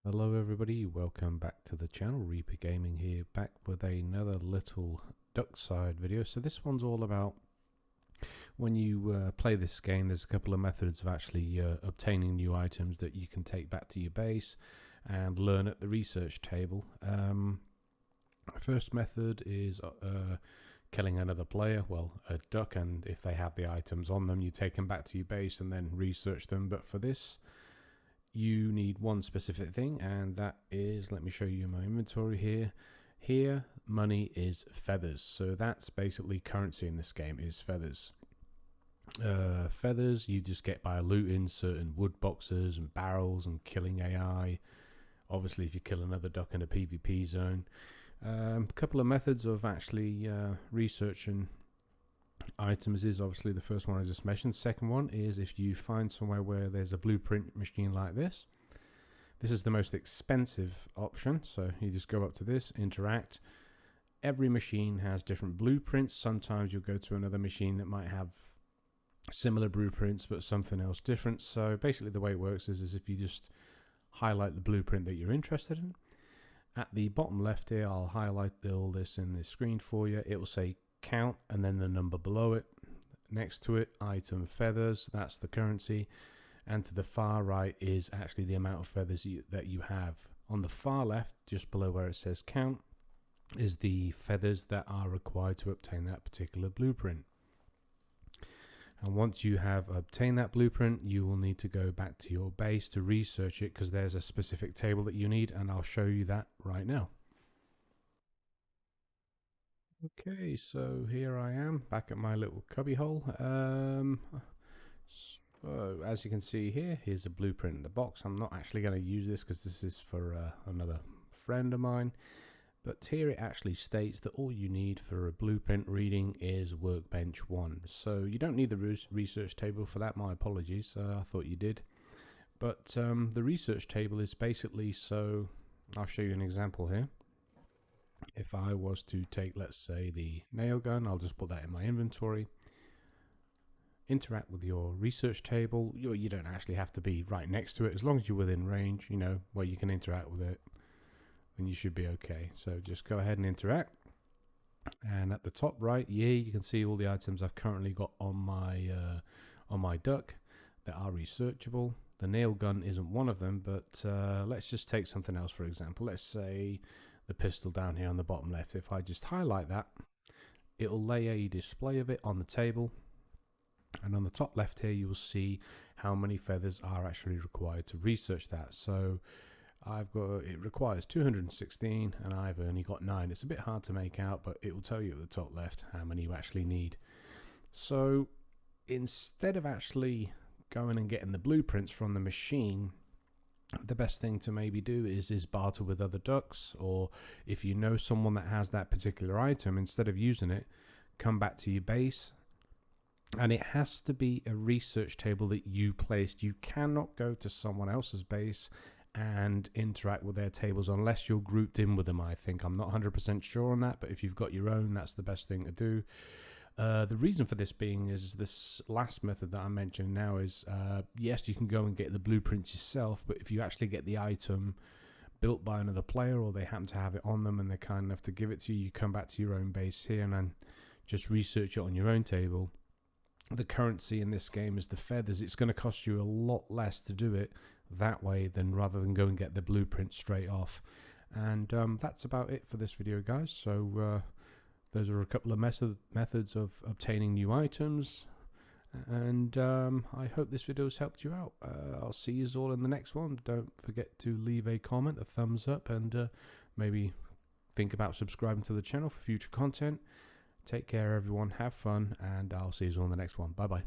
Hello everybody, welcome back to the channel. Reaper Gaming here, back with another little Duckside video. So this one's all about when you play this game, there's a couple of methods of actually obtaining new items that you can take back to your base and learn at the research table. First method is killing another player, well, a duck, and if they have the items on them, you take them back to your base and then research them. But for this, you need one specific thing, and that is, let me show you my inventory here. Here, money is feathers. So that's basically currency in this game, is feathers. Feathers you just get by looting certain wood boxes and barrels and killing AI. Obviously, if you kill another duck in a PvP zone. A couple of methods of actually researching items is obviously the first one I just mentioned. Second one is if you find somewhere where there's a blueprint machine like this. This is the most expensive option, so you just go up to this, interact. Every machine has different blueprints. Sometimes you'll go to another machine that might have similar blueprints but something else different. So basically the way it works is if you just highlight the blueprint that you're interested in, at the bottom left here I'll highlight all this in the screen for you. It will say count and then the number below it. Next to it, item feathers, that's the currency, and to the far right is actually the amount of feathers that you have. On the far left, just below where it says count, is the feathers that are required to obtain that particular blueprint. And once you have obtained that blueprint, you will need to go back to your base to research it, because there's a specific table that you need, and I'll show you that right now. Okay, so here I am back at my little cubby hole. So as you can see here, here's a blueprint in the box. I'm not actually going to use this because this is for another friend of mine. But here it actually states that all you need for a blueprint reading is workbench 1. So you don't need the research table for that. My apologies, I thought you did. But the research table is basically, so I'll show you an example here. If I was to take, let's say, the nail gun, I'll just put that in my inventory. Interact with your research table. You don't actually have to be right next to it. As long as you're within range, you know, where you can interact with it, then you should be okay. So just go ahead and interact. And at the top right, you can see all the items I've currently got on my duck that are researchable. The nail gun isn't one of them, but let's just take something else, for example. Let's say the pistol down here on the bottom left. If I just highlight that, it'll lay a display of it on the table, and on the top left here you will see how many feathers are actually required to research that. So I've got, it requires 216 and I've only got 9. It's a bit hard to make out, but it will tell you at the top left how many you actually need. So instead of actually going and getting the blueprints from the machine, the best thing to maybe do is barter with other ducks, or if you know someone that has that particular item, instead of using it, come back to your base, and it has to be a research table that you placed. You cannot go to someone else's base and interact with their tables unless you're grouped in with them, I think. I'm not 100% sure on that, but if you've got your own, that's the best thing to do. The reason for this being is this last method that I mentioned now is, yes, you can go and get the blueprints yourself, but if you actually get the item built by another player, or they happen to have it on them and they're kind enough to give it to you, you come back to your own base here and then just research it on your own table. The currency in this game is the feathers. It's going to cost you a lot less to do it that way than rather than go and get the blueprint straight off. And that's about it for this video, guys. So those are a couple of methods of obtaining new items, and I hope this video has helped you out. I'll see you all in the next one. Don't forget to leave a comment, a thumbs up, and maybe think about subscribing to the channel for future content. Take care, everyone. Have fun, and I'll see you all in the next one. Bye-bye.